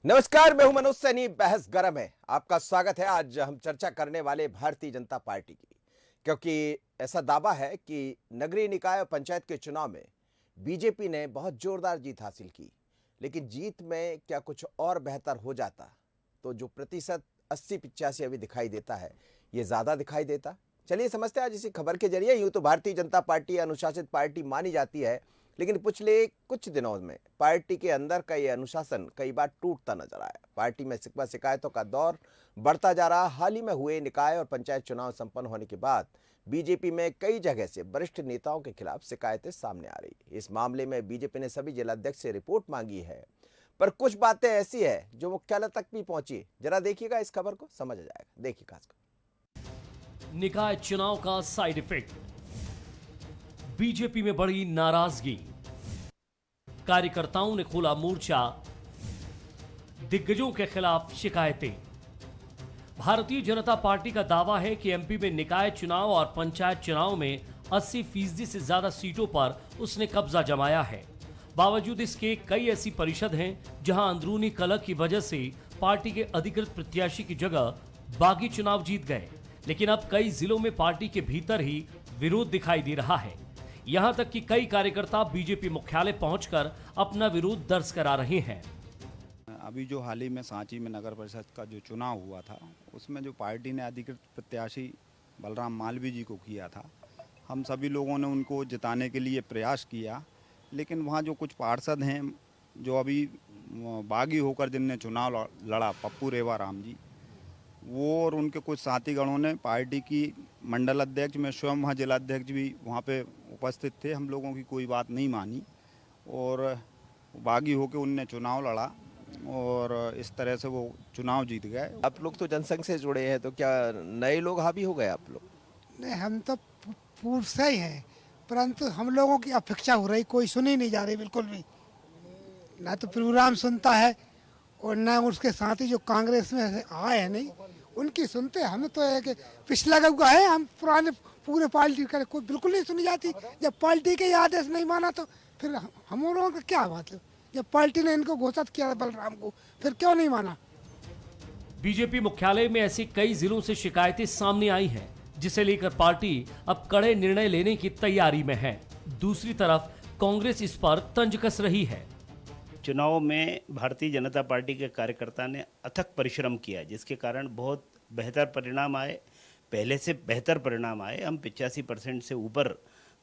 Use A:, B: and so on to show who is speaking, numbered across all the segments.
A: नमस्कार, मैं हूं मनोज सैनी। बहस गरम है। आपका स्वागत है। आज हम चर्चा करने वाले भारतीय जनता पार्टी की, क्योंकि ऐसा दावा है कि नगरीय निकाय और पंचायत के चुनाव में बीजेपी ने बहुत जोरदार जीत हासिल की, लेकिन जीत में क्या कुछ और बेहतर हो जाता तो जो प्रतिशत 80-85 अभी दिखाई देता है, ये ज्यादा दिखाई देता। चलिए समझते हैं आज इसी खबर के जरिए। यूं तो भारतीय जनता पार्टी अनुशासित पार्टी मानी जाती है, लेकिन पिछले कुछ दिनों में पार्टी के अंदर का ये अनुशासन कई बार टूटता नजर आया। पार्टी में शिकवा शिकायतों का दौर बढ़ता जा रहा। हाल ही में हुए निकाय और पंचायत चुनाव संपन्न होने के बाद बीजेपी में कई जगह से वरिष्ठ नेताओं के खिलाफ शिकायतें सामने आ रही। इस मामले में बीजेपी ने सभी जिलाध्यक्ष से रिपोर्ट मांगी है, पर कुछ बातें ऐसी है जो मुख्यालय तक भी पहुंची। जरा देखिएगा इस खबर को, समझ आ जाएगा। देखिए खासकर
B: निकाय चुनाव का साइड इफेक्ट, बीजेपी में बढ़ी नाराजगी, कार्यकर्ताओं ने खोला मोर्चा, दिग्गजों के खिलाफ शिकायतें। भारतीय जनता पार्टी का दावा है कि एमपी में निकाय चुनाव और पंचायत चुनाव में 80% से ज्यादा सीटों पर उसने कब्जा जमाया है। बावजूद इसके कई ऐसी परिषद हैं जहां अंदरूनी कलह की वजह से पार्टी के अधिकृत प्रत्याशी की जगह बागी चुनाव जीत गए, लेकिन अब कई जिलों में पार्टी के भीतर ही विरोध दिखाई दे रहा है। यहां तक कि कई कार्यकर्ता बीजेपी मुख्यालय पहुंचकर अपना विरोध दर्ज करा रहे हैं।
C: अभी जो हाल ही में सांची में नगर परिषद का जो चुनाव हुआ था, उसमें जो पार्टी ने अधिकृत प्रत्याशी बलराम मालवीय जी को किया था, हम सभी लोगों ने उनको जिताने के लिए प्रयास किया, लेकिन वहाँ जो कुछ पार्षद हैं जो अभी बागी होकर जिनने चुनाव लड़ा, पप्पू रेवा राम जी, वो और उनके कुछ साथीगणों ने पार्टी की मंडल अध्यक्ष, में स्वयं वहाँ जिलाध्यक्ष भी वहाँ पे उपस्थित थे, हम लोगों की कोई बात नहीं मानी और बागी होकर उनने चुनाव लड़ा और इस तरह से वो चुनाव जीत गए।
A: आप लोग तो जनसंघ से जुड़े हैं, तो क्या नए लोग हावी हो गए आप लोग?
D: नहीं, हम तो पूर्व से ही हैं, परंतु हम लोगों की अपेक्षा हो रही, कोई सुनी नहीं जा रही बिल्कुल भी। ना तो प्रोग्राम सुनता है और ना उसके साथ ही जो कांग्रेस में से आए हैं नहीं उनकी सुनते। हम तो एक पिछला का है, हम पुराने पूरे पार्टी का कोई बिल्कुल नहीं सुनी जाती। जब पार्टी के आदेश नहीं माना तो फिर हम लोगों का क्या बात है? जब पार्टी ने इनको घोषित किया बलराम को, फिर क्यों नहीं माना?
B: बीजेपी मुख्यालय में ऐसी कई जिलों से शिकायतें सामने आई हैं, जिसे लेकर पार्टी अब कड़े निर्णय लेने की तैयारी में है। दूसरी तरफ कांग्रेस इस पर तंज कस रही है।
E: चुनाव में भारतीय जनता पार्टी के कार्यकर्ता ने अथक परिश्रम किया, जिसके कारण बहुत बेहतर परिणाम आए, पहले से बेहतर परिणाम आए। हम 85% से ऊपर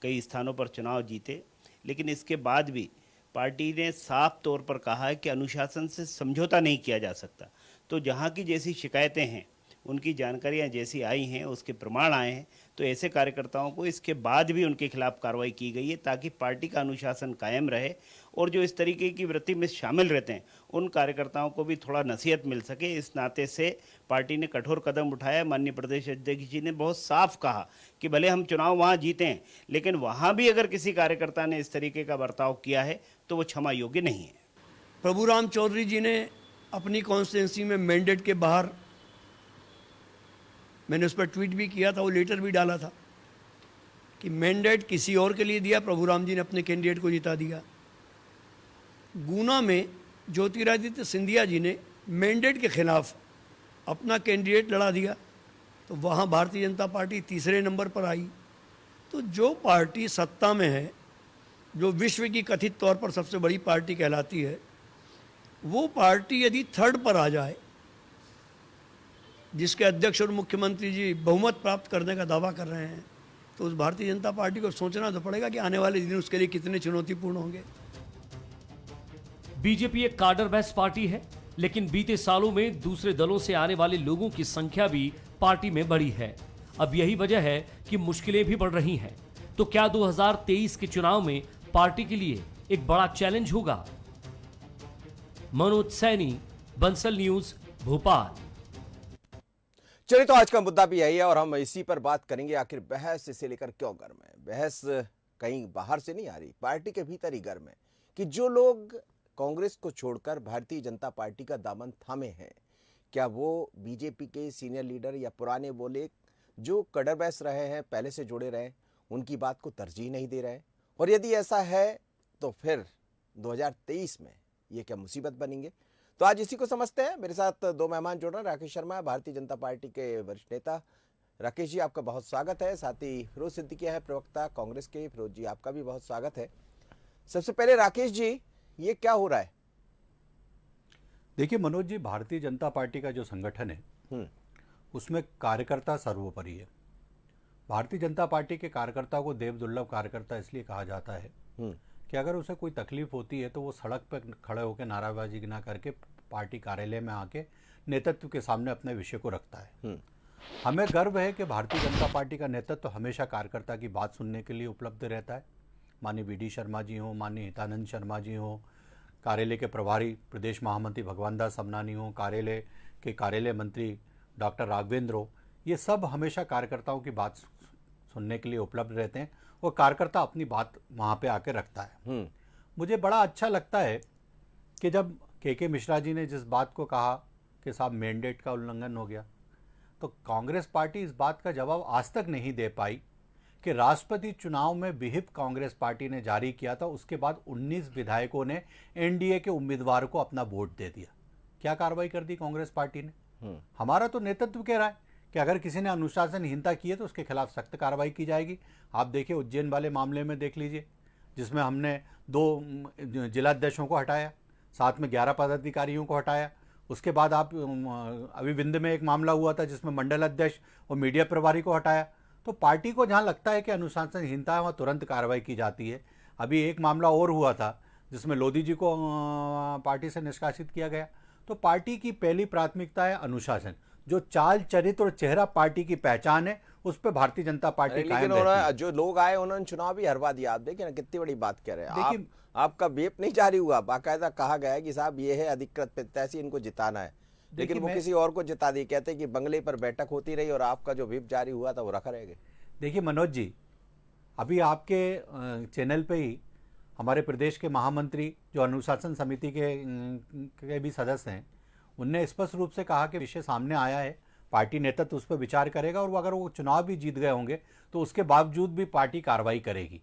E: कई स्थानों पर चुनाव जीते, लेकिन इसके बाद भी पार्टी ने साफ तौर पर कहा है कि अनुशासन से समझौता नहीं किया जा सकता। तो जहाँ की जैसी शिकायतें हैं, उनकी जानकारियाँ जैसी आई हैं, उसके प्रमाण आए हैं, तो ऐसे कार्यकर्ताओं को इसके बाद भी उनके खिलाफ कार्रवाई की गई है, ताकि पार्टी का अनुशासन कायम रहे और जो इस तरीके की वृत्ति में शामिल रहते हैं उन कार्यकर्ताओं को भी थोड़ा नसीहत मिल सके। इस नाते से पार्टी ने कठोर कदम उठाया। माननीय प्रदेश अध्यक्ष जी ने बहुत साफ कहा कि भले हम चुनाव वहाँ जीते हैं, लेकिन वहाँ भी अगर किसी कार्यकर्ता ने इस तरीके का बर्ताव किया है तो वो क्षमा योग्य नहीं है।
F: प्रभुराम चौधरी जी ने अपनी कॉन्स्टिट्यूंसी में मैंडेट के बाहर, मैंने उस पर ट्वीट भी किया था, वो लेटर भी डाला था कि मैंडेट किसी और के लिए दिया, प्रभुराम जी ने अपने कैंडिडेट को जिता दिया। गुना में ज्योतिरादित्य सिंधिया जी ने मैंडेट के खिलाफ अपना कैंडिडेट लड़ा दिया, तो वहाँ भारतीय जनता पार्टी तीसरे नंबर पर आई। तो जो पार्टी सत्ता में है, जो विश्व की कथित तौर पर सबसे बड़ी पार्टी कहलाती है, वो पार्टी यदि थर्ड पर आ जाए, जिसके अध्यक्ष और मुख्यमंत्री जी बहुमत प्राप्त करने का दावा कर रहे हैं, तो उस भारतीय जनता पार्टी को सोचना तो पड़ेगा कि आने वाले दिन उसके लिए कितने चुनौतीपूर्ण होंगे।
B: बीजेपी एक कार्डर बेस पार्टी है, लेकिन बीते सालों में दूसरे दलों से आने वाले लोगों की संख्या भी पार्टी में बढ़ी है। अब यही वजह है कि मुश्किलें भी बढ़ रही हैं। तो क्या 2023 के चुनाव में पार्टी के लिए एक बड़ा चैलेंज होगा? मनोज सैनी, बंसल न्यूज, भोपाल।
A: चलिए, तो आज का मुद्दा भी यही है और हम इसी पर बात करेंगे। आखिर बहस इसे लेकर क्यों गर्म है? बहस कहीं बाहर से नहीं आ रही, पार्टी के भीतर ही गर्म है कि जो लोग कांग्रेस को छोड़कर भारतीय जनता पार्टी का दामन थामे हैं, क्या वो बीजेपी के सीनियर लीडर या पुराने बोले जो कड़र बैस रहे हैं, पहले से जुड़े रहे, उनकी बात को तरजीह नहीं दे रहे? और यदि ऐसा है तो फिर 2023 में ये क्या मुसीबत बनेंगे? तो आज इसी को समझते हैं। मेरे साथ दो मेहमान जुड़ रहे हैं। राकेश शर्मा भारतीय जनता पार्टी के वरिष्ठ नेता। राकेश जी, आपका बहुत स्वागत है। साथ ही फिरोज सिद्दीकी है, प्रवक्ता कांग्रेस के। फिरोज जी, आपका भी बहुत स्वागत है। सबसे पहले राकेश जी, ये क्या हो रहा है?
G: देखिए मनोज जी, भारतीय जनता पार्टी का जो संगठन है उसमें कार्यकर्ता सर्वोपरि है। भारतीय जनता पार्टी के कार्यकर्ता को देव दुर्लभ कार्यकर्ता इसलिए कहा जाता है कि अगर उसे कोई तकलीफ होती है तो वो सड़क पर खड़े होकर नाराबाजी ना करके पार्टी कार्यालय में आके नेतृत्व के सामने अपने विषय को रखता है। हमें गर्व है कि भारतीय जनता पार्टी का नेतृत्व हमेशा कार्यकर्ता की बात सुनने के लिए उपलब्ध रहता है। माननीय वी डी शर्मा जी हों, माननीय हितानंद शर्मा जी हों, कार्यालय के प्रभारी प्रदेश महामंत्री भगवान दास समनानी हों, कार्यालय के कार्यालय मंत्री डॉक्टर राघवेंद्र हो, ये सब हमेशा कार्यकर्ताओं की बात सुनने के लिए उपलब्ध रहते हैं और कार्यकर्ता अपनी बात वहाँ पे आके रखता है। मुझे बड़ा अच्छा लगता है कि जब के मिश्रा जी ने जिस बात को कहा कि साहब मैंडेट का उल्लंघन हो गया, तो कांग्रेस पार्टी इस बात का जवाब आज तक नहीं दे पाई कि राष्ट्रपति चुनाव में विहिप कांग्रेस पार्टी ने जारी किया था, उसके बाद 19 विधायकों ने एनडीए के उम्मीदवार को अपना वोट दे दिया। क्या कार्रवाई कर दी कांग्रेस पार्टी ने? हमारा तो नेतृत्व कह रहा है कि अगर किसी ने अनुशासनहीनता की है तो उसके खिलाफ सख्त कार्रवाई की जाएगी। आप देखिए उज्जैन वाले मामले में देख लीजिए, जिसमें हमने 2 जिलाध्यक्षों को हटाया, साथ में 11 पदाधिकारियों को हटाया। उसके बाद आप अभी विंध्य में एक मामला हुआ था जिसमें मंडल अध्यक्ष और मीडिया प्रभारी को हटाया। तो पार्टी को जहां लगता है कि अनुशासनहीनता है वहाँ तुरंत कार्रवाई की जाती है। अभी एक मामला और हुआ था जिसमें लोधी जी को पार्टी से निष्कासित किया गया। तो पार्टी की पहली प्राथमिकता है अनुशासन। जो चाल चरित्र और चेहरा पार्टी की पहचान है उस पर भारतीय जनता पार्टी कायम रहती है।
A: जो लोग आए उन्होंने चुनाव भी हरवा दिया। आप देखिए ना, कितनी बड़ी बात कह रहे हैं।
G: देखिए,
A: आपका वेप नहीं जारी हुआ, बाकायदा कहा गया है कि साहब ये है अधिकृत प्रत्याशी, इनको जिताना है, लेकिन वो किसी और को जिता दी। कहते हैं कि बंगले पर बैठक होती रही और आपका जो व्हिप जारी हुआ था वो रखा रहेगा।
G: देखिए मनोज जी, अभी आपके चैनल पे ही हमारे प्रदेश के महामंत्री जो अनुशासन समिति के भी सदस्य हैं, उनने स्पष्ट रूप से कहा कि विषय सामने आया है, पार्टी नेतृत्व उस पर विचार करेगा और अगर वो चुनाव भी जीत गए होंगे तो उसके बावजूद भी पार्टी कार्रवाई करेगी।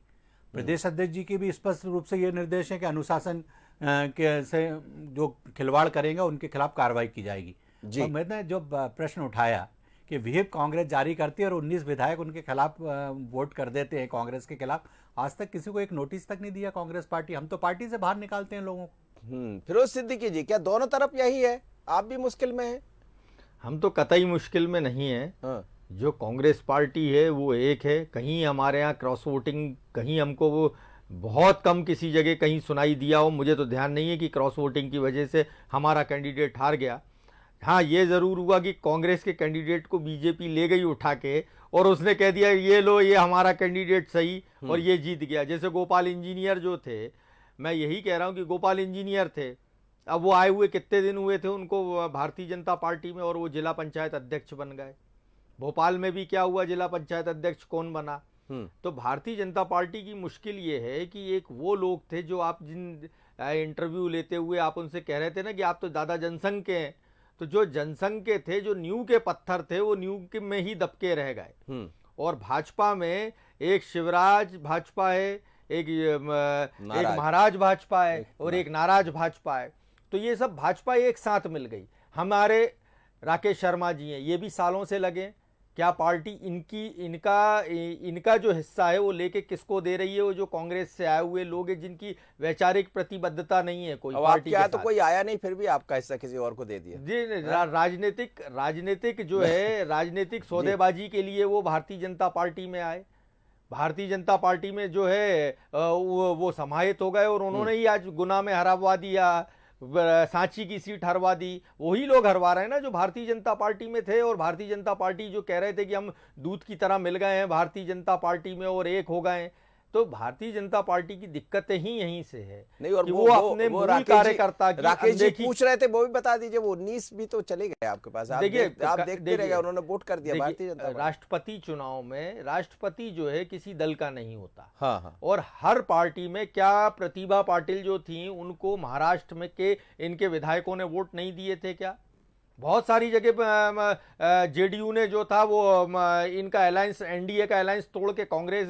G: प्रदेश अध्यक्ष जी के भी स्पष्ट रूप से ये निर्देश है कि अनुशासन के से जो खिलवाड़ करेंगे उनके खिलाफ कार्रवाई की जाएगी।
A: जी।
G: और मैंने जो प्रश्न उठाया कि व्हिप कांग्रेस जारी करती है और 19 विधायक उनके खिलाफ वोट कर देते हैं कांग्रेस के खिलाफ, आज तक किसी को एक नोटिस तक नहीं दिया कांग्रेस पार्टी। हम तो पार्टी से बाहर निकालते हैं लोगों को।
A: फिरोज सिद्दीकी जी, क्या दोनों तरफ यही है? आप भी मुश्किल में हैं?
H: हम तो कतई मुश्किल में नहीं है।
A: हाँ।
H: जो कांग्रेस पार्टी है वो एक है। कहीं हमारे यहाँ क्रॉस वोटिंग, कहीं हमको वो बहुत कम किसी जगह कहीं सुनाई दिया हो, मुझे तो ध्यान नहीं है कि क्रॉस वोटिंग की वजह से हमारा कैंडिडेट हार गया। हाँ, ये ज़रूर हुआ कि कांग्रेस के कैंडिडेट को बीजेपी ले गई उठा के और उसने कह दिया ये लो, ये हमारा कैंडिडेट सही, और ये जीत गया। जैसे गोपाल इंजीनियर जो थे, मैं यही कह रहा हूँ कि गोपाल इंजीनियर थे, अब वो आए हुए कितने दिन हुए थे उनको भारतीय जनता पार्टी में, और वो जिला पंचायत अध्यक्ष बन गए। भोपाल में भी क्या हुआ, जिला पंचायत अध्यक्ष कौन बना। तो भारतीय जनता पार्टी की मुश्किल ये है कि एक वो लोग थे जो आप जिन इंटरव्यू लेते हुए आप उनसे कह रहे थे ना कि आप तो दादा जनसंघ के हैं, तो जो जनसंघ के थे, जो नींव के पत्थर थे, वो नींव के में ही दबके रह गए। और भाजपा में एक शिवराज भाजपा है, एक महाराज भाजपा है और एक नाराज भाजपा है। तो ये सब भाजपा एक साथ मिल गई। हमारे राकेश शर्मा जी हैं, ये भी सालों से लगे। क्या पार्टी इनका जो हिस्सा है वो लेके किसको दे रही है? वो जो कांग्रेस से आए हुए लोग हैं जिनकी वैचारिक प्रतिबद्धता नहीं है कोई पार्टी के साथ।
A: तो कोई आया नहीं, फिर भी आपका हिस्सा किसी और को दे दिया
H: जी। राजनीतिक जो है, राजनीतिक सौदेबाजी के लिए वो भारतीय जनता पार्टी में आए। भारतीय जनता पार्टी में जो है वो समाहित हो गए और उन्होंने ही आज गुना में हरवा दिया, सांची की सीट हरवा दी। वही लोग हरवा रहे हैं ना जो भारतीय जनता पार्टी में थे। और भारतीय जनता पार्टी जो कह रहे थे कि हम दूध की तरह मिल गए हैं भारतीय जनता पार्टी में और एक हो गए। तो भारतीय जनता पार्टी की दिक्कतें ही यहीं से है।
A: नहीं, और
H: कि वो अपने मूल कार्यकर्ता की
A: राकेश जी पूछ रहे थे, वो भी बता दीजिए। वो 19 भी तो चले गए आपके पास, आप देखते रह गए, उन्होंने वोट कर दिया भारतीय जनता पार्टी।
H: राष्ट्रपति चुनाव में राष्ट्रपति जो है किसी दल का नहीं होता।
A: हाँ।
H: और हर पार्टी में, क्या प्रतिभा पाटिल जो थी उनको महाराष्ट्र में के इनके विधायकों ने वोट नहीं दिए थे क्या? बहुत सारी जगह जेडीयू ने जो था वो इनका अलायंस, एनडीए का अलायंस तोड़ के कांग्रेस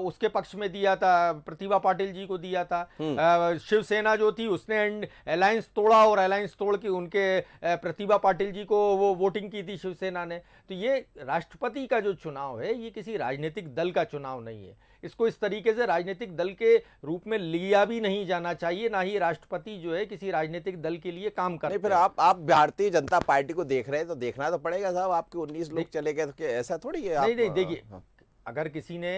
H: उसके पक्ष में दिया था, प्रतिभा पाटिल जी को दिया था। शिवसेना जो थी उसने अलायंस तोड़ा और अलायंस तोड़ के उनके प्रतिभा पाटिल जी को वो वोटिंग की थी शिवसेना ने। तो ये राष्ट्रपति का जो चुनाव है ये किसी राजनीतिक दल का चुनाव नहीं है, इसको इस तरीके से राजनीतिक दल के रूप में लिया भी नहीं जाना चाहिए, ना ही राष्ट्रपति जो है किसी राजनीतिक दल के लिए काम करते
A: नहीं, फिर
H: हैं।
A: आप भारतीय जनता पार्टी को देख रहे हैं तो देखना तो पड़ेगा साहब, आपके 19 लोग चले गए तो क्या ऐसा थोड़ी है?
H: नहीं नहीं, देखिए अगर किसी ने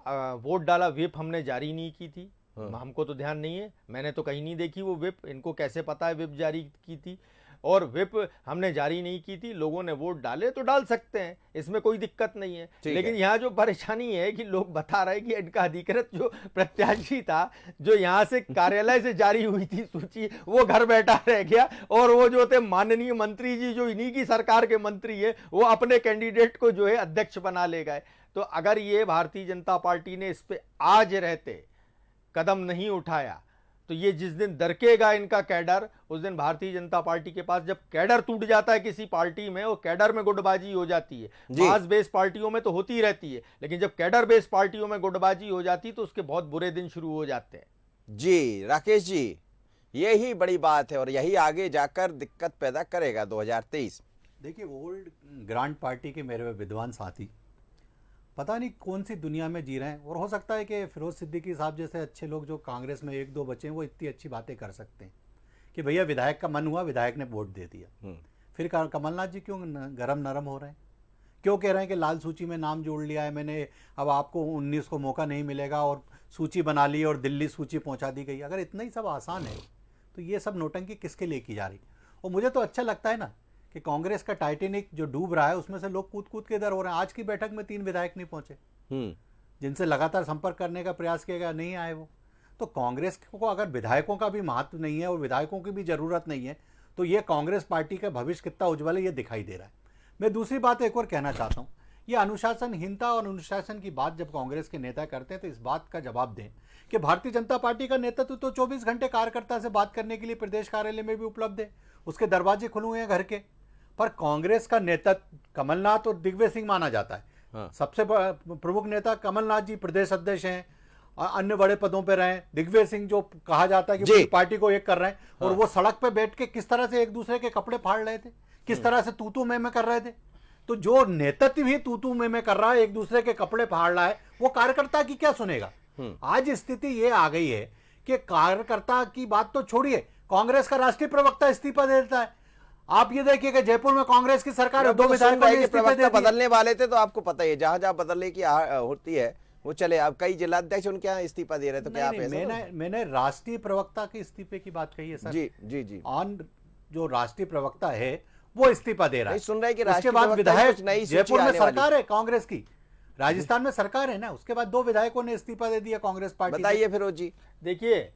H: वोट डाला, व्हिप हमने जारी नहीं की थी, हमको तो ध्यान नहीं है, मैंने तो कहीं नहीं देखी वो व्हिप, इनको कैसे पता है व्हिप जारी की थी? और व्हिप हमने जारी नहीं की थी, लोगों ने वोट डाले तो डाल सकते हैं, इसमें कोई दिक्कत नहीं है। लेकिन यहाँ जो परेशानी है कि लोग बता रहे हैं कि इनका अधिकृत जो प्रत्याशी था, जो यहाँ से कार्यालय से जारी हुई थी सूची, वो घर बैठा रह गया, और वो जो थे माननीय मंत्री जी जो इन्हीं की सरकार के मंत्री है, वो अपने कैंडिडेट को जो है अध्यक्ष बना ले गए। तो अगर ये भारतीय जनता पार्टी ने इस पे आज रहते कदम नहीं उठाया तो ये जिस दिन दरकेगा इनका कैडर, उस दिन भारतीय जनता पार्टी के पास, जब कैडर टूट जाता है किसी पार्टी में, और कैडर में गुटबाजी हो जाती है, मास बेस पार्टियों में तो होती रहती है, लेकिन जब कैडर बेस पार्टियों में गुटबाजी हो जाती है तो उसके बहुत बुरे दिन शुरू हो जाते हैं।
A: जी राकेश जी, यही बड़ी बात है और यही आगे जाकर दिक्कत पैदा करेगा 2023।
G: देखिए, ओल्ड ग्रांड पार्टी के मेरे विद्वान साथी पता नहीं कौन सी दुनिया में जी रहे हैं, और हो सकता है कि फिरोज सिद्दीकी साहब जैसे अच्छे लोग जो कांग्रेस में 1-2 बचे हैं वो इतनी अच्छी बातें कर सकते हैं कि भैया विधायक का मन हुआ, विधायक ने वोट दे दिया। फिर कमलनाथ जी क्यों गरम नरम हो रहे हैं? क्यों कह रहे हैं कि लाल सूची में नाम जोड़ लिया है मैंने, अब आपको 19 को मौका नहीं मिलेगा, और सूची बना ली और दिल्ली सूची पहुंचा दी गई? अगर इतना ही सब आसान है तो ये सब नौटंकी किसके लिए की जा रही? और मुझे तो अच्छा लगता है ना कि कांग्रेस का टाइटेनिक जो डूब रहा है उसमें से लोग कूद कूद के इधर हो रहे हैं। आज की बैठक में 3 विधायक नहीं पहुंचे, जिनसे लगातार संपर्क करने का प्रयास किया गया, नहीं आए वो। तो कांग्रेस को अगर विधायकों का भी महत्व नहीं है और विधायकों की भी जरूरत नहीं है तो ये कांग्रेस पार्टी का भविष्य कितना उज्जवल है ये दिखाई दे रहा है। मैं दूसरी बात एक और कहना चाहता हूँ, ये अनुशासनहीनता और अनुशासन की बात जब कांग्रेस के नेता करते हैं तो इस बात का जवाब दें कि भारतीय जनता पार्टी का नेतृत्व तो 24 घंटे कार्यकर्ता से बात करने के लिए प्रदेश कार्यालय में भी उपलब्ध है, उसके दरवाजे खुले हुए हैं घर के। पर कांग्रेस का नेतृत्व कमलनाथ और दिग्विजय सिंह माना जाता है। सबसे प्रमुख नेता कमलनाथ जी प्रदेश अध्यक्ष हैं, अन्य बड़े पदों पर रहे। दिग्विजय सिंह जो कहा जाता है कि पूरी पार्टी को एक कर रहे हैं, और वो सड़क पे बैठ के किस तरह से एक दूसरे के कपड़े फाड़ रहे थे, किस तरह से तू में कर रहे थे। तो जो नेतृत्व ही तू में कर रहा है, एक दूसरे के कपड़े फाड़ रहा है, वो कार्यकर्ता की क्या सुनेगा? आज स्थिति ये आ गई है कि कार्यकर्ता की बात तो छोड़िए, कांग्रेस का राष्ट्रीय प्रवक्ता इस्तीफा दे देता है। आप ये देखिए कि जयपुर में कांग्रेस की सरकार 2 विधायकों ने इस्तीफा दे दिए।
A: बदलने वाले थे तो आपको पता ही है, जहां जहां बदलने की होती है वो चले। अब कई जिलाध्यक्ष उनके यहाँ इस्तीफा दे रहे, तो क्या आप
G: मैंने राष्ट्रीय प्रवक्ता के इस्तीफे की बात कही है sir.
A: Ji ji ji,
G: on जो राष्ट्रीय प्रवक्ता है वो इस्तीफा दे रहा है।
A: सुन रहे कि
G: उसके बाद विधायक, जयपुर में सरकार है कांग्रेस की, राजस्थान में सरकार है ना, उसके बाद 2 विधायकों ने इस्तीफा दे दिया कांग्रेस पार्टी।
A: बताइए फिरोज जी।
H: देखिए,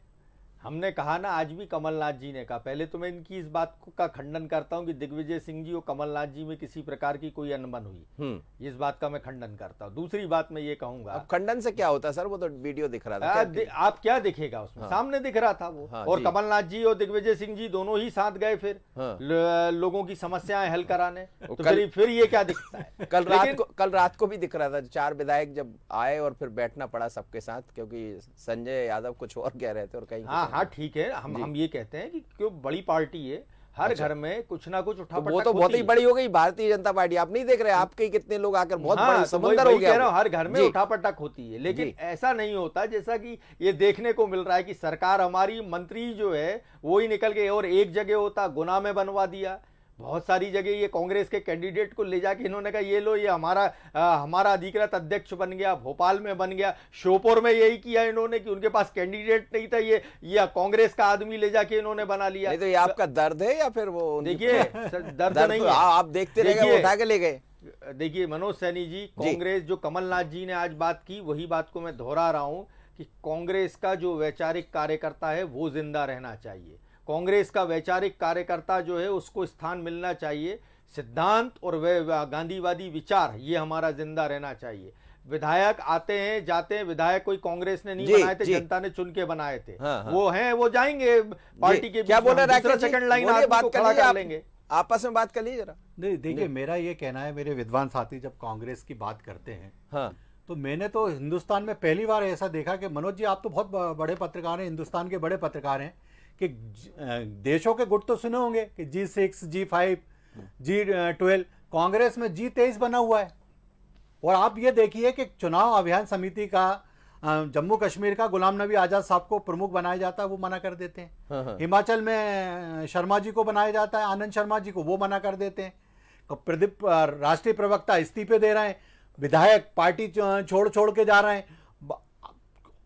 H: हमने कहा ना, आज भी कमलनाथ जी ने कहा, पहले तो मैं इनकी इस बात का खंडन करता हूं कि दिग्विजय सिंह जी और कमलनाथ जी में किसी प्रकार की कोई अनबन हुई, इस बात का मैं खंडन करता हूं। दूसरी बात मैं ये कहूंगा,
A: अब खंडन से क्या होता है सर, वो तो वीडियो दिख रहा था।
H: आप क्या दिखेगा उसमें? सामने दिख रहा था वो। और कमलनाथ जी और दिग्विजय सिंह जी दोनों ही साथ गए फिर लोगों की समस्याएं हल कराने, तो फिर ये क्या दिखता है?
A: कल रात को भी दिख रहा था, 4 विधायक जब आए और फिर बैठना पड़ा सबके साथ, क्योंकि संजय यादव कुछ और कह रहे थे और कहीं।
H: हाँ ठीक है, हम ये कहते हैं कि क्यों बड़ी पार्टी है, हर घर में कुछ ना कुछ उठापटक
A: वो तो बहुत ही बड़ी हो गई भारतीय जनता पार्टी। आप नहीं देख रहे, आपके कितने लोग आकर बहुत बड़ा समुद्र हो गया।
H: हर घर में उठापटक होती है, लेकिन ऐसा नहीं होता जैसा कि ये देखने को मिल रहा है कि सरकार हमारी, मंत्री जो है वो ही निकल गए और एक जगह होता गुना में बनवा दिया। बहुत सारी जगह ये कांग्रेस के कैंडिडेट को ले जाके इन्होंने कहा ये लो, ये हमारा अधिकृत अध्यक्ष बन गया, भोपाल में बन गया, श्योपुर में यही किया इन्होंने कि उनके पास कैंडिडेट नहीं था, ये कांग्रेस का आदमी ले जाके इन्होंने बना लिया।
A: नहीं तो ये आपका दर्द है या फिर वो?
H: देखिए दर्द नहीं है,
A: आप देखते रहे, उठा के ले गए।
H: देखिए मनोज सैनी जी, कांग्रेस जो कमलनाथ जी ने आज बात की, वही बात को मैं दोहरा रहा हूं कि कांग्रेस का जो वैचारिक कार्यकर्ता है वो जिंदा रहना चाहिए। कांग्रेस का वैचारिक कार्यकर्ता जो है उसको स्थान मिलना चाहिए। सिद्धांत और गांधीवादी विचार ये हमारा जिंदा रहना चाहिए। विधायक आते हैं जाते हैं, विधायक कोई कांग्रेस ने नहीं
A: जी,
H: बनाए थे,
A: जी।
H: जनता ने चुन के बनाए थे।
A: हाँ, हाँ।
H: वो हैं, वो जाएंगे पार्टी के
A: क्या
H: बीच
A: बोल
H: में,
A: रहे
H: दूसरा
A: राकेश जी?
H: सेकंड लाइन
A: बोलिए,
H: आदमी
A: बात
H: को
A: कर
H: खड़ा
A: लीजिए
H: कर
A: आप।
H: लेंगे।
A: आपस में बात कर लीजिए जरा।
G: नहीं देखिए, मेरा ये कहना है, मेरे विद्वान साथी जब कांग्रेस की बात करते हैं
A: हाँ
G: तो मैंने तो हिंदुस्तान में पहली बार ऐसा देखा कि मनोज जी, आप तो बहुत बड़े पत्रकार हैं, हिंदुस्तान के बड़े पत्रकार हैं, कि देशों के गुट तो सुने होंगे कि G6, G5, G12, कांग्रेस में G23 बना हुआ है। और आप ये देखिए कि चुनाव अभियान समिति का जम्मू कश्मीर का गुलाम नबी आजाद साहब को प्रमुख बनाया जाता है, वो मना कर देते हैं। हिमाचल में शर्मा जी को बनाया जाता है, आनंद शर्मा जी को, वो मना कर देते हैं। प्रदीप राष्ट्रीय प्रवक्ता इस्तीफे दे रहे हैं, विधायक पार्टी छोड़ के जा रहे हैं,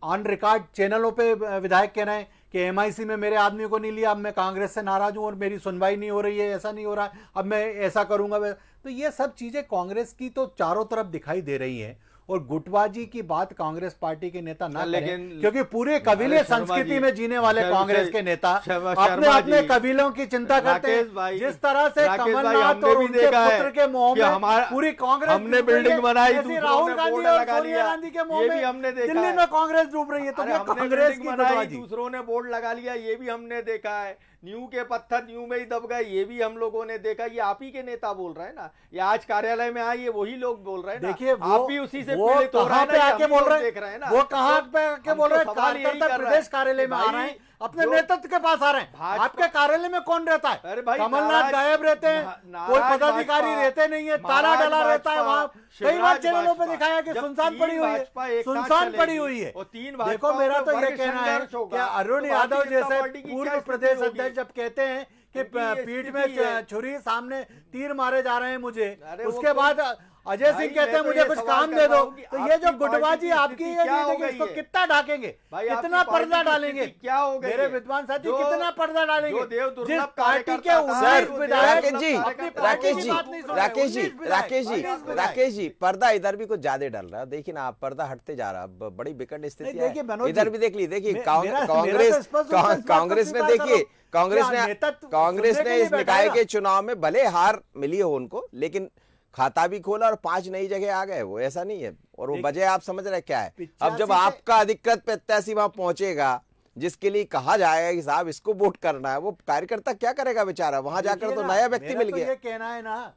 G: ऑन रिकॉर्ड चैनलों पे विधायक कह रहे हैं कि एमआईसी में मेरे आदमी को नहीं लिया, अब मैं कांग्रेस से नाराज हूं और मेरी सुनवाई नहीं हो रही है, ऐसा नहीं हो रहा है, अब मैं ऐसा करूंगा। तो ये सब चीजें कांग्रेस की तो चारों तरफ दिखाई दे रही हैं। और गुटबाजी की बात कांग्रेस पार्टी के नेता ना करें, क्योंकि पूरे कबीले संस्कृति में जीने वाले कांग्रेस के नेता अपने अपने कबीलों की चिंता करते हैं। जिस तरह से कमलनाथ और उनके पुत्र के मुंह में पूरी कांग्रेस,
H: हमने बिल्डिंग बनाई,
G: राहुल गांधी और सोनिया गांधी के मुंह में दिल्ली में कांग्रेस डूब रही है। तो ये कांग्रेस की गुटबाजी,
H: दूसरों ने बोर्ड लगा लिया, ये भी हमने देखा है। न्यू के पत्थर न्यू में ही दब गए, ये भी हम लोगों ने देखा। ये आप ही के नेता बोल रहे हैं ना, ये आज कार्यालय में आए, ये वही लोग बोल रहे हैं ना।
G: देखिए
H: आप भी उसी से
G: वो
H: पीड़ित हो रहे
G: कहां
H: हैं
G: पे
H: ना, ये
G: आके
H: हम
G: बोल
H: लोग
G: रहे
H: देख रहे हैं ना।
G: हैं, वो कहां
H: तो
G: पे आके
H: हम
G: बोल
H: तो
G: रहे हैं,
H: सवाल यही
G: कार्यकर्ता
H: कर रहे
G: प्रदेश
H: हैं
G: कार्यालय में आ
H: भाई,
G: रहे हैं, अपने
H: जो
G: नेतृत्व के पास आ रहे हैं।
H: भाजपा-
G: आपके कार्यालय में कौन रहता है?
H: अरे भाई,
G: कमलनाथ
H: नाराज-
G: गायब रहते हैं, कोई
H: नाराज
G: पदाधिकारी
H: भाजपा,
G: रहते नहीं है, ताला
H: महाराज
G: डला रहता है
H: भाजपा,
G: वहां। कई बार
H: शिवराज
G: चैनलों पे
H: भाजपा,
G: दिखाया कि
H: जब
G: सुनसान
H: तीन
G: पड़ी हुई
H: भाजपा
G: है,
H: एक साथ
G: सुनसान पड़ी
H: चलेगी,
G: हुई है।
H: और तीन
G: देखो,
H: भाजपा
G: मेरा तो
H: में
G: ये
H: वर्ग
G: कहना है
H: संघर्ष होगा,
G: कि अरुण
H: तो
G: यादव
H: भारतीय जनता
G: जैसे
H: पार्टी की
G: पूर्व
H: क्या
G: प्रदेश
H: स्थिति होगी?
G: अध्यक्ष जब कहते हैं कि
H: उनकी ये
G: पीठ
H: स्थिति है।
G: में छुरी, सामने तीर मारे जा रहे हैं मुझे,
H: अरे वो
G: उसके
H: तो-
G: बाद अजय
H: भाई,
G: सिंह कहते
H: मैं
G: हैं
H: तो
G: मुझे
H: ये
G: कुछ
H: सवाल
G: काम
H: कर
G: दे
H: रहा
G: दो।
H: हूं कि
G: तो ये जो
H: आपकी
G: गुटबाजी
H: पार्टी की
G: आपकी
H: स्थिति
G: है,
H: क्या हो
G: देखिए,
H: गई
G: इसको
H: है?
G: कितना ढाकेंगे,
H: भाई, आपकी
G: कितना
H: पार्टी
G: पर्दा
H: की
G: डालेंगे?
H: स्थिति क्या हो गई
G: मेरे
H: है?
G: विद्वान साथी
H: जो-
G: कितना पर्दा डालेंगे?
H: जो देव दुर्लभ
G: जिस पार्टी के
H: कार्यकर्ता था,
A: सर,
G: 19 विधायक
A: राकेश जी,
G: अपनी पार्टी
A: राकेश
G: की
A: जी,
G: बात नहीं सुन रहे,
A: राकेश जी,
G: 19 विधायक,
A: राकेश जी,
G: 19 विधायक।
A: राकेश जी, पर्दा इधर भी कुछ ज्यादा डल रहा है। देखिए ना, आप पर्दा हटते जा रहा है, बड़ी विकट स्थिति
G: नहीं, देखिए
A: है।
G: मनोज
A: इधर
G: जी,
A: भी देख ली, देखिए
G: मेरा तो
A: कांग्रेस
G: स्पष्ट रूप से इस बात को
A: कांग्रेस ने,
G: स्वीकार कर
A: देखिए
G: रहा हूं।
A: कांग्रेस
G: क्या
A: ने
G: नेतृत्व
A: कांग्रेस
G: सुनने
A: ने
G: के
A: इस
G: लिए
A: निकाय
G: बैठा
A: के
G: है।
A: चुनाव में भले हार मिली हो उनको, लेकिन खाता भी खोला और 5 नई जगह आ गए, वो ऐसा नहीं है। और वो वजह आप समझ रहे क्या है? अब जब
G: 85
A: आपका अधिकृत प्रत्याशी वहां पहुंचेगा, जिसके लिए कहा जाएगा कि साहब इसको वोट करना है, वो कार्यकर्ता क्या करेगा बेचारा? वहां जाकर
G: देखिए
A: तो
G: ना,
A: नया व्यक्ति
G: मेरा
A: मिल
G: तो
A: गया।
G: ये कहना है ना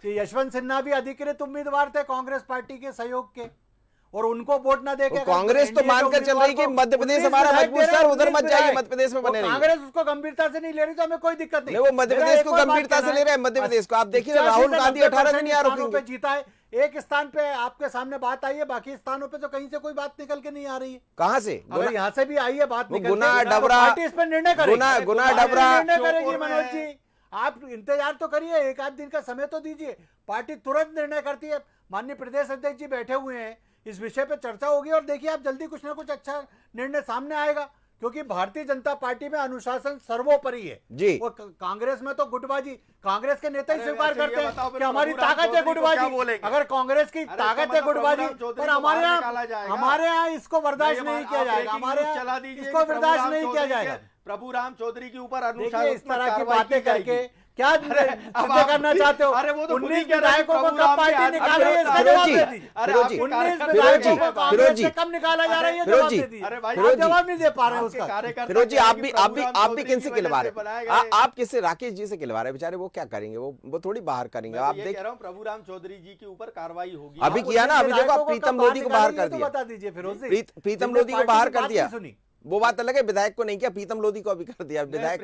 G: कि यशवंत सिन्हा भी अधिकृत उम्मीदवार थे कांग्रेस पार्टी के सहयोग के, और उनको वोट ना देके
A: वो कांग्रेस तो मानकर चल रही कि मध्य प्रदेश हमारा मजबूत सर, उधर मत जाइए, मध्य प्रदेश में बने रहिए।
G: कांग्रेस उसको गंभीरता से नहीं ले रही, तो हमें कोई दिक्कत नहीं।
A: नहीं, वो मध्य
G: मेरा
A: प्रदेश
G: एक
A: को
G: और बात
A: गंभीरता से
G: कहना
A: ले रहे हैं,
G: है,
A: मध्य प्रदेश को। आप देखिए ना,
G: 85
A: राहुल
G: से
A: गांधी
G: 90%
A: 18 दिन यहाँ
G: स्थानों
A: रुकेंगे।
G: पे जीता है, एक स्थान पे आपके सामने बात आई है, बाकी स्थानों पे तो कहीं से कोई बात निकल के नहीं आ रही है।
A: कहाँ से?
G: अगर यहाँ से भी आई है बात
A: वो
G: निकल के,
A: गुना
G: तो
A: डबरा,
G: पार्टी इस पर निर्णय करेगी।
A: गुना
G: पार्टी
A: डबरा,
G: निर्णय करेगी
H: चौकोर में
G: मनोज जी, आप इंतजार तो करिए, एक आध दिन का समय तो दीजिए, पार्टी तुरंत निर्णय करती है। माननीय प्रदेश अध्यक्ष जी बैठे हुए हैं, इस विषय पे चर्चा होगी और देखिए आप जल्दी कुछ ना कुछ अच्छा निर्णय सामने आएगा, क्योंकि भारतीय जनता पार्टी में अनुशासन सर्वोपरि है
A: जी।
G: और कांग्रेस में तो गुटबाजी, कांग्रेस के नेता ही
H: अरे
G: स्वीकार
H: वैसे ये
G: करते हैं
H: बताओ फिर
G: कि हमारी
H: प्रभुराम
G: ताकत है
H: चौधरी को क्या
G: गुटबाजी।
H: बोलेंगे?
G: अगर कांग्रेस की
H: अरे
G: ताकत
H: इसका
G: है
H: मतलब
G: गुटबाजी,
H: प्रभुराम चौधरी
G: पर
H: को बाहर निकाला जाएगा।
G: हमारे यहाँ इसको बर्दाश्त
H: नहीं,
G: नहीं किया
H: आप
G: जाएगा,
H: breaking
G: हमारे
H: news
G: यहाँ
H: चला दीजिए
G: इसको
H: कि
G: बर्दाश्त
H: प्रभुराम
G: नहीं किया
H: चौधरी
G: जाएगा।
H: के- प्रभुराम चौधरी के ऊपर
G: देखिए,
H: अनुशासनात्मक
G: इस तरह की
H: कार्रवाई
G: बातें
H: की जाएगी।
G: करके क्या
H: अब
G: सिद्ध करना चाहते हो?
H: अरे वो तो खुद ही
G: 19
H: कह रहे हैं
G: विधायकों को कब
H: प्रभुराम
G: पार्टी
H: के
G: निकाल रही है, इसका
A: फिरोज
G: जवाब
A: जी,
G: दे दीजिए।
H: अरे
A: फिरोज
H: आपके
A: जी,
G: 19
H: कार्यकर्ता-
G: विधायकों को
A: फिरोज
G: कांग्रेस
A: जी,
G: से कब निकाला जा रहा है, ये
A: फिरोज
G: जवाब
A: जी,
G: दे दीजिए।
H: अरे भाई,
G: आप
A: फिरोज जी,
G: जवाब नहीं दे पा रहे हैं
H: आपके
G: उसका।
H: कार्यकर्ता
A: फिरोज जी,
H: कह रहे
A: आप
H: हैं
A: भी
H: कि
A: आप भी
H: प्रभुराम
A: आप भी
H: चौधरी
A: किनसे
H: की
A: खिलवा
H: वजह
A: रहे
H: से बनाए
A: हैं?
H: गए।
A: आप किससे? राकेश जी से खिलवा रहे हैं बेचारे, वो क्या करेंगे? वो थोड़ी बाहर करेंगे।
H: मैं
A: आप
H: तो ये
A: देख,
H: कह रहा हूँ प्रभुराम चौधरी जी के ऊपर कार्रवाई होगी।
A: अभी
G: आप
A: किया ना, अभी देखो,
G: विधायकों
A: आप
G: को
A: प्रीतम
G: कब
A: लोधी को बाहर
G: निकालेंगे,
A: कर
G: ये
A: दिया।
G: तो बता दीजिए फिरोज जी।
A: प्रीतम
G: जिनने
A: लोधी को
G: पार्टी
A: बाहर
G: की
A: कर
G: बात
A: दिया।
G: नहीं सुनी।
A: वो बात अलग है, विधायक को नहीं किया, प्रीतम लोधी को अभी कर दिया विधायक।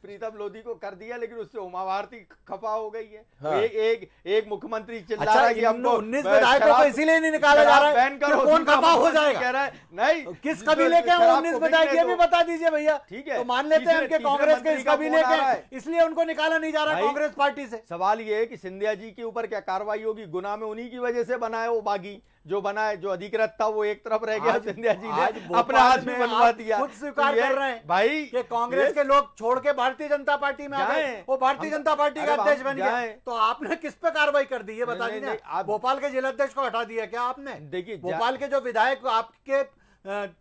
H: प्रीतम लोधी को कर दिया, लेकिन उससे उमा भारती खफा हो गई है।
A: हाँ।
H: एक मुख्यमंत्री चिल्ला
G: अच्छा,
H: रहा है कि हमको
G: 19 विधायकों को इसीलिए नहीं निकाला जा रहा है
H: बैन
G: कि
H: करो,
G: कौन
H: दूसरा
G: खफा हो
H: मुख्यमंत्री
G: जाएगा।
H: कह रहा है नहीं,
G: किस कबीले के हैं
H: शराब
G: 19
H: को
G: विधायक,
H: बिकने
G: ये भी
H: दो।
G: बता दीजिए भैया।
H: ठीक है,
G: तो मान लेते हैं
H: तीसरे
G: उनके कांग्रेस के
H: मंत्री
G: इस
H: का
G: कबीले
H: फोन आ
G: के
H: रहा
G: हैं,
H: है।
G: इसलिए उनको निकाला नहीं जा रहा
H: भाई,
G: कांग्रेस पार्टी से।
H: सवाल ये है कि सिंधिया जी के ऊपर क्या कार्रवाई होगी? गुना में उन्हीं की वजह से बना है वो बागी, जो बना है, जो अधिकृत था वो एक तरफ रह गया।
G: आज-
H: सिंधिया जी
G: आज
H: ने
G: भोपाल
H: अपना हाथ
G: में
H: में बनवा
G: आप
H: दिया।
G: खुद स्वीकार
H: तो ये-
G: कर रहे हैं
H: भाई
G: कि कांग्रेस के लोग छोड़ के भारतीय जनता पार्टी में आ गए,
H: जाएं।
G: वो भारतीय जनता पार्टी का
H: अरे
G: अध्यक्ष
H: हम
G: बन गया।
H: जाएं।
G: तो आपने किस पे कार्रवाई कर दी, ये बता
H: नहीं,
G: दीजिए।
H: नहीं, आप-
G: भोपाल के जिलाध्यक्ष को हटा दिया क्या आपने?
H: देखिए,
G: भोपाल के जो विधायक आपके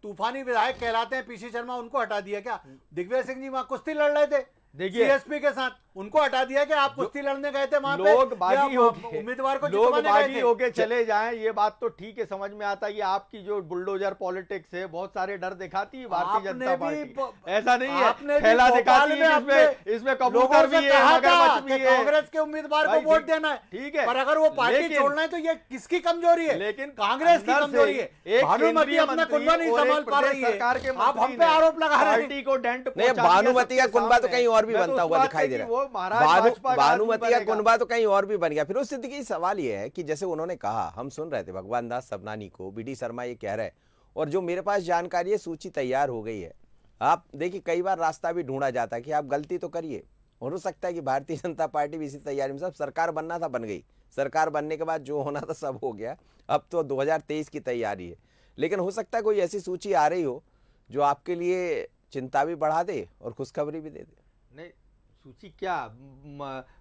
G: तूफानी विधायक कहलाते हैं, पीसी शर्मा, उनको हटा दिया क्या? दिग्विजय सिंह जी वहां कुश्ती लड़ रहे थे
H: देखिए,
G: सीएसपी के साथ, उनको हटा दिया कि आप कुश्ती लड़ने गए थे वहां पे,
H: लोग बागी
G: या
H: होके
G: उम्मीदवार को
H: लोग
G: जितवाने गए
H: बागी
G: थे।
H: होके चले जाएं, ये बात तो ठीक है, समझ में आता है। ये आपकी जो बुलडोजर पॉलिटिक्स है बहुत सारे डर दिखाती है भारतीय
G: आपने
H: जनता
G: भी
H: पार्टी, ऐसा नहीं है,
G: आपने भी
H: फैला
G: भोपाल
H: दिखाती
G: में
H: है,
G: अपने
H: इसमें
G: लोगों
H: कबूतर
G: से
H: भी है,
G: कहा था
H: मगरमच्छ
G: कि
H: भी है।
G: कांग्रेस के उम्मीदवार को
H: भाई
G: वोट
H: ठीक-
G: देना है,
H: ठीक है,
G: पर अगर वो पार्टी
H: लेकिन-
G: छोड़ना है तो ये किसकी कमजोरी है?
H: लेकिन
G: कांग्रेस की
H: अंदर से
G: कमजोरी है।
H: एक
G: भानुमति
H: केंद्रीय
G: अपना
H: मंत्री
G: कुनबा नहीं
H: और एक
G: संभाल पा
H: प्रदेश
G: रही है,
H: सरकार के
G: आप
H: मंत्री
G: हम पे
H: ने
G: आरोप लगा रहे हैं।
H: पार्टी को डेंट
A: नहीं,
H: पहुंचा दिया
A: भानुमति का
H: सबके
A: कुनबा तो
H: सामने।
A: कहीं और भी
H: मैं तो
A: बनता
H: उस
A: हुआ
H: बात
A: दिखाई
H: पे
A: दे
H: कि
A: रहा
H: वो
A: है।
H: महाराज भाजपा का आदमी
A: भानुमति का
H: बनेगा।
A: कुनबा तो कहीं और भी बन गया। फिर उस स्थिति की सवाल ये है कि जैसे उन्होंने कहा, हम सुन रहे थे भगवान दास सबनानी को, बीडी शर्मा ये कह रहे हैं, और जो मेरे पास जानकारी है सूची तैयार हो गई है। आप देखिए कई बार रास्ता भी ढूंढा जाता है कि आप गलती तो करिए, हो सकता है कि भारतीय जनता पार्टी भी इसी तैयारी में, सब सरकार बनना था बन गई, सरकार बनने के बाद जो होना था सब हो गया, अब तो 2023 की तैयारी है। लेकिन हो सकता है कोई ऐसी सूची आ रही हो जो आपके लिए चिंता भी बढ़ा दे और खुशखबरी भी दे दे।
H: नहीं, सूची क्या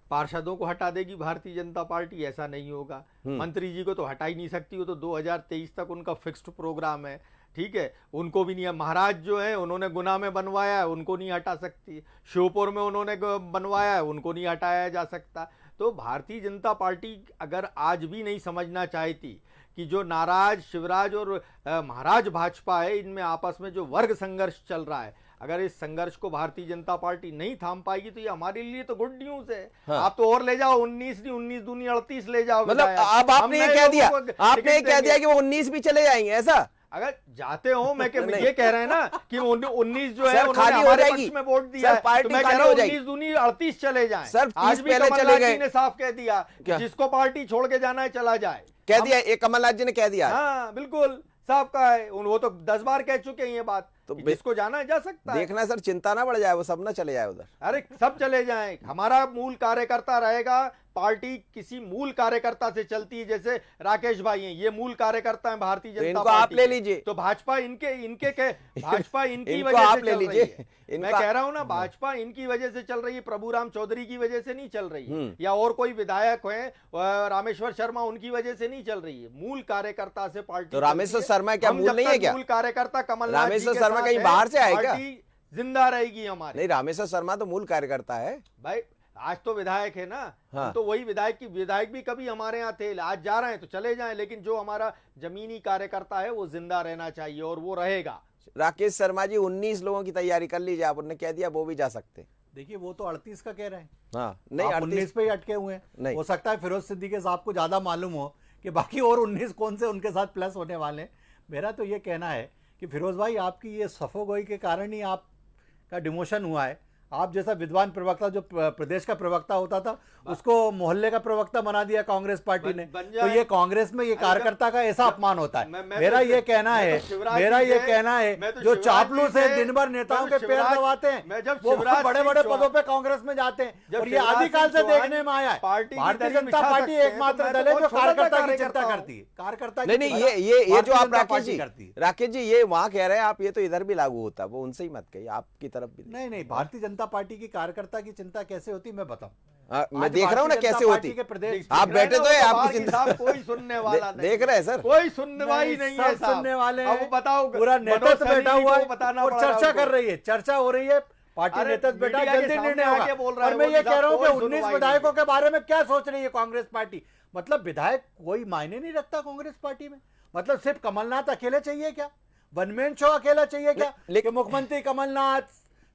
H: पार्षदों को हटा देगी भारतीय जनता पार्टी? ऐसा नहीं होगा। मंत्री जी को तो हटा ही नहीं सकती, वो तो 2023 तक उनका फिक्स्ड प्रोग्राम है, ठीक है, उनको भी नहीं है। महाराज जो है उन्होंने गुना में बनवाया है, उनको नहीं हटा सकती। श्योपुर में उन्होंने बनवाया है, उनको नहीं हटाया जा सकता। तो भारतीय जनता पार्टी अगर आज भी नहीं समझना चाहती कि जो नाराज शिवराज और महाराज भाजपा है, इनमें आपस में जो वर्ग संघर्ष चल रहा है, अगर इस संघर्ष को भारतीय जनता पार्टी नहीं थाम पाएगी तो ये हमारे लिए तो गुड न्यूज है।
A: हाँ।
H: आप तो और ले जाओ, 19 नहीं 19 दूनी 38 ले जाओ
A: मतलब
H: विधायक।
A: अब
H: हम
A: आपने ये
H: नए
A: कह दिया,
H: लोगों को
A: आपने ये
H: टिकट
A: कह दिया
H: देंगे।
A: कि वो 19 भी चले जाएंगे, ऐसा?
H: अगर जाते हो, मैं
A: नहीं।
H: ये कह रहे हैं ना कि 19 जो है
A: सर,
H: उन्होंने
A: खाली हो
H: हमारे
A: जाएगी।
H: पक्ष में वोट दिया
A: सर,
H: है,
A: पार्टी
H: तो मैं कह
A: खाली
H: रहा
A: हो
H: हूँ
A: जाएगी।
H: 19 दूनी 38 चले जाएं।
A: सर, 30
H: आज भी
A: पहले चले
H: कमलनाथ
A: गए।
H: जी ने साफ कह दिया
A: क्या?
H: कि जिसको पार्टी छोड़ के जाना है चला जाए।
A: कह दिया, ये कमलनाथ जी ने कह दिया।
H: हाँ बिल्कुल साफ कहा है, वो तो 10 बार कह चुके हैं ये बात,
A: तो
H: कि जिसको जाना है जा सकता है।
A: देखना सर, चिंता ना बढ़ जाए, वो सब ना चले जाए उधर।
H: अरे सब चले जाएं, हमारा मूल कार्यकर्ता रहेगा। पार्टी किसी मूल कार्यकर्ता से चलती है, जैसे राकेश भाई हैं, ये मूल कार्यकर्ता हैं भारतीय जनता
A: इनको
H: पार्टी
A: आप ले
H: के।
A: लीजिए।
H: तो भाजपा भाजपा इनकी
A: इनको
H: वजह
A: आप
H: से
A: ले
H: चल रही
A: लीजिए।
H: है।
A: इनका-
H: मैं कह रहा हूं ना, भाजपा इनकी वजह से चल रही है, प्रभुराम चौधरी की वजह से नहीं चल रही है, या और कोई विधायक है रामेश्वर शर्मा, उनकी वजह से नहीं चल रही है। मूल कार्यकर्ता से पार्टी
A: तो रामेश्वर शर्मा क्या मूल नहीं है क्या?
H: मूल कार्यकर्ता कमलनाथ जी
A: रामेश्वर
H: के
A: शर्मा
H: साथ
A: कहीं
H: है,
A: बाहर से आए क्या?
H: पार्टी जिंदा रहेगी हमारी।
A: नहीं, रामेश्वर शर्मा तो मूल कार्यकर्ता है
H: भाई आज तो विधायक है ना।
A: हाँ।
H: तो वही विधायक भी कभी हमारे यहाँ थे, आज जा रहे हैं तो चले जाएं, लेकिन जो हमारा जमीनी कार्यकर्ता है वो जिंदा रहना चाहिए और वो रहेगा।
A: राकेश शर्मा जी 19 लोगों की तैयारी कर लीजिए आप, उन्होंने कह दिया वो भी जा सकते।
G: देखिए वो तो 38 का कह रहे हैं,
A: हाँ, नहीं
G: आप
A: 38
G: 19 पे ही अटके हुए हैं।
A: नहीं।
G: हो सकता है फिरोज सिद्दीकी साहब को ज्यादा मालूम हो कि बाकी और 19 कौन से उनके साथ प्लस होने वाले हैं। मेरा तो ये कहना है कि फिरोज भाई, आपकी ये सफोगोई के कारण ही आपका डिमोशन हुआ है। आप जैसा विद्वान प्रवक्ता जो प्रदेश का प्रवक्ता होता था, उसको मोहल्ले का प्रवक्ता बना दिया कांग्रेस पार्टी ने।
H: बन
G: तो
H: जाए।
G: ये कांग्रेस में ये कार्यकर्ता का ऐसा अपमान होता है।
H: मैं
G: मेरा
H: तो
G: ये कहना
H: मैं
G: है,
H: तो शिवराज
G: मेरा
H: जी
G: ये
H: से-
G: कहना है,
H: मैं तो
G: जो
H: शिवराज
G: चापलूस
H: जी
G: है,
H: से-
G: दिन भर नेताओं
H: मैं तो
G: के पैर
H: शिवराज-
G: दबाते
H: मैं
G: हैं,
H: जब
G: वो
H: शिवराज
G: बड़े
H: सिंह
G: बड़े
H: चौहान-
G: पदों पे कांग्रेस में जाते हैं,
H: जब
G: और ये
H: शिवराज
G: आदिकाल
H: सिंह
G: से
H: चौहान
G: देखने में आया है।
H: पार्टी की
G: भारतीय
H: दरी
G: जनता
H: बिछा
G: पार्टी
H: सकते हैं,
G: एकमात्र
H: तो मैं
G: दल
H: तो
G: है जो
H: बहुत छोटा
G: कार्यकर्ता की
H: कार्यकर्ता
G: चिंता
H: हूं।
G: करती है। कार्यकर्ता
A: नहीं
G: की
A: नहीं,
G: चिंता
A: ये जो
G: भारतीय
A: आप
G: जनता
A: राकेश
G: पार्टी
A: जी
G: करती है।
A: राकेश जी ये वहां कह रहे हैं, आप ये तो इधर भी लागू होता है, वो उनसे ही मत कहिए, आपकी तरफ भी
G: नहीं नहीं, भारतीय जनता पार्टी की कार्यकर्ता की चिंता कैसे होती मैं बताऊं।
A: मैं
G: आज
A: देख रहा हूं ना
G: भारतीय
A: कैसे
G: जनता
A: होती।
G: पार्टी के प्रदेश
A: आप बैठे तो है, आपकी चिंता
H: कोई सुनने वाला नहीं,
A: देख रहे हैं सर।
H: कोई सुनवाई नहीं है
G: सब सुनने वाले
H: अब
G: हैं।
H: बताओ,
G: पूरा
H: मनोज
G: नेतृत्व
H: सैनी
G: बैठा हुआ
H: को
G: है
H: बताना
G: और
H: पड़ रहा है
G: चर्चा
H: उनको।
G: कर रही है, चर्चा हो रही है, पार्टी
H: अरे
G: नेतृत्व बैठा,
H: मीडिया के
G: जल्दी
H: सामने
G: निर्णय
H: आके
G: होगा।
H: बोल रहा है
G: और मैं
H: वो
G: ये
H: कि
G: कह रहा हूँ कि
H: कोई
G: 19
H: सुनवाई
G: विधायकों
H: नहीं
G: के बारे में क्या सोच रही है कांग्रेस पार्टी। मतलब विधायक कोई मायने नहीं रखता कांग्रेस पार्टी में? मतलब सिर्फ कमलनाथ अकेले चाहिए क्या? वन मैन शो अकेला चाहिए क्या? कि मुख्यमंत्री कमलनाथ,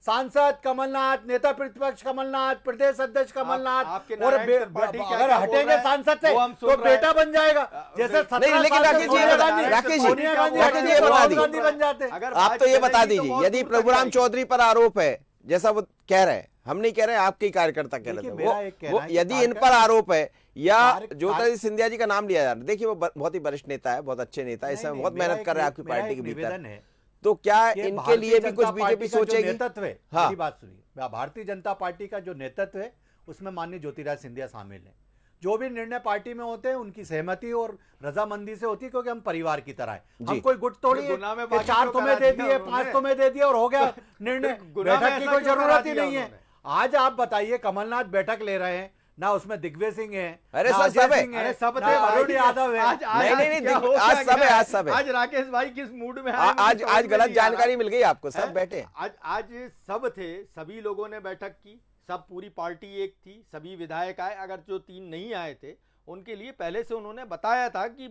G: सांसद कमलनाथ, नेता प्रतिपक्ष कमलनाथ, प्रदेश अध्यक्ष कमलनाथ,
H: आपके
G: और
H: नारायण पार्टी क्या
G: अगर
H: क्या बोल
G: हटेंगे
H: रहा है,
G: सांसद से
H: वो हम सुन
G: तो
H: रहे हैं।
G: बेटा बन जाएगा। जैसे
A: नहीं,
G: 17
A: लेकिन
G: साल से
A: राकेश जी
G: सोनिया
A: ये
G: गांधी,
A: राकेश जी,
G: सोनिया गांधी
A: राकेश जी ये
G: हटेंगे,
A: बता
G: राहुल
A: दीजिए।
G: गांधी बन जाते हैं।
H: अगर
A: आप
H: बात
A: तो ये
H: चलेगी
A: बता
H: तो
A: दीजिए,
H: बहुत
A: यदि
H: दूर तक
A: प्रभुराम
H: जाएगी।
A: चौधरी पर आरोप है, जैसा वो कह रहे हैं, हम नहीं कह रहे हैं, आपके ही कार्यकर्ता कह रहे
G: देखिए,
A: थे,
G: मेरा एक कहना
A: वो
G: है कि
A: यदि इन पर आरोप है या ज्योतिरादित्य सिंधिया जी का नाम लिया जा रहा है, देखिए वो बहुत ही वरिष्ठ नेता है, बहुत अच्छे नेता है, इसमें बहुत मेहनत कर रहे हैं आपकी पार्टी के भीतर, तो क्या इनके लिए भी कुछ बीजेपी सोचेगी?
G: नेतृत्व है,
A: हाँ।
G: मेरी बात सुनिए, भारतीय जनता पार्टी का जो नेतृत्व है उसमें माननीय ज्योतिरादित्य सिंधिया शामिल हैं। जो भी निर्णय पार्टी में होते हैं उनकी सहमति और रजामंदी से होती है, क्योंकि हम परिवार की तरह है। हम कोई गुट तोड़ी है
H: गुनाह में
G: कि
H: बाकी
G: 4
H: तो
G: तुम्हें
H: करा
G: दे
H: दिया
G: दिए,
H: उन्होंने।
G: 5 तुम्हें दे दिया और हो गया निर्णय।
H: गुनाह में
G: बैठक की
H: ऐसा
G: कोई
H: क्यों करा
G: जरूरत ही
H: दिया
G: नहीं है।
H: उन्होंने?
G: आज आप बताइए, कमलनाथ बैठक ले रहे हैं ना, उसमें दिग्विजय सिंह है,
A: अरे
G: ना
A: सब
G: अजय
A: सब है।
G: सिंह है,
H: अरे सब
G: ना
H: थे
G: अरुण
H: भाई,
G: यादव है।
A: नहीं,
H: क्या हो
A: आज
H: क्या
A: सब है,
H: गया?
A: आज सब है।
H: आज राकेश भाई किस मूड में है
A: आज
H: मुझे समझ
A: आज
H: में
A: गलत
H: नहीं आ रहा।
A: जानकारी मिल गई आपको, सब बैठे हैं।
H: आज सब थे, सभी लोगों ने बैठक की, सब पूरी पार्टी एक थी, सभी विधायक आए। अगर जो 3 नहीं आए थे उनके लिए पहले से उन्होंने बताया था कि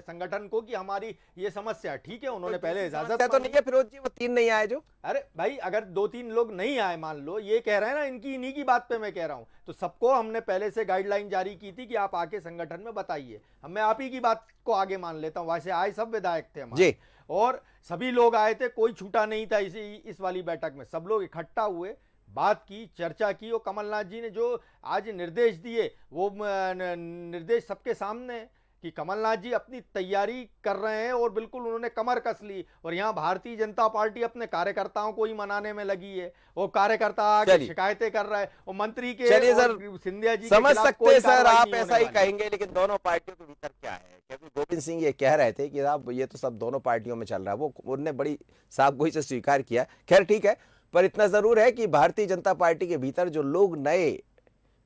H: संगठन को कि हमारी ये समस्या है। ठीक है, उन्होंने पहले इजाजत
A: तो नहीं है फिरोज जी, वो 3 नहीं आए जो।
H: अरे भाई, अगर 2-3 लोग नहीं आए, मान लो, ये कह रहे हैं ना, इनकी इन्हीं की बात पे मैं कह रहा हूं, तो सबको हमने पहले से गाइडलाइन जारी की थी कि आप आके संगठन में बताइए। मैं आप ही की बात को आगे मान लेता हूं, वैसे आए सब विधायक थे हमारे
A: जी।
H: और सभी लोग आए थे, कोई छूटा नहीं था इस वाली बैठक में। सब लोग इकट्ठा हुए, बात की, चर्चा की, और कमलनाथ जी ने जो आज निर्देश दिए वो निर्देश सबके सामने है कि कमलनाथ जी अपनी तैयारी कर रहे हैं और बिल्कुल उन्होंने कमर कस ली। और यहाँ भारतीय जनता पार्टी अपने कार्यकर्ताओं को ही मनाने में लगी है। वो कार्यकर्ता आगे शिकायतें कर रहा है और मंत्री के,
A: चलिए सर,
H: सिंधिया जी
A: समझ सकते हैं सर, आप ऐसा ही
H: वाली।
A: कहेंगे, लेकिन दोनों पार्टियों के भीतर क्या है? क्योंकि गोविंद सिंह ये कह रहे थे कि साहब ये तो सब दोनों पार्टियों में चल रहा है, वो उन्होंने बड़ी साफगोई से स्वीकार किया। खैर ठीक है, पर इतना जरूर है कि भारतीय जनता पार्टी के भीतर जो लोग नए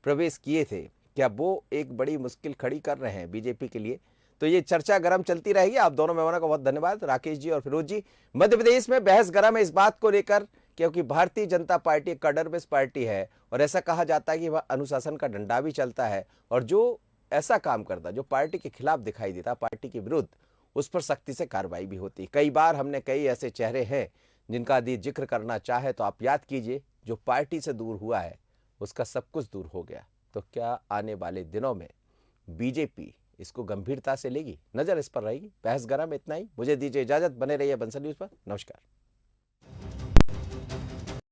A: प्रवेश किए थे, क्या वो एक बड़ी मुश्किल खड़ी कर रहे हैं बीजेपी के लिए? तो ये चर्चा गर्म चलती रहेगी। आप दोनों मेहमानों का बहुत धन्यवाद, राकेश जी और फिरोज जी। मध्य प्रदेश में बहस गर्म है इस बात को लेकर, क्योंकि भारतीय जनता पार्टी एक कड़र बेस पार्टी है और ऐसा कहा जाता है कि वह अनुशासन का डंडा भी चलता है, और जो ऐसा काम करता, जो पार्टी के खिलाफ दिखाई देता, पार्टी के विरुद्ध, उस पर सख्ती से कार्रवाई भी होती। कई बार हमने कई ऐसे चेहरे हैं जिनका यदि जिक्र करना चाहे तो आप याद कीजिए, जो पार्टी से दूर हुआ है उसका सब कुछ दूर हो गया। तो क्या आने वाले दिनों में बीजेपी इसको गंभीरता से लेगी? नजर इस पर रहेगी। बहस गरम इतना ही। मुझे दीजिए इजाजत, बने रहिए बंसल न्यूज पर। नमस्कार।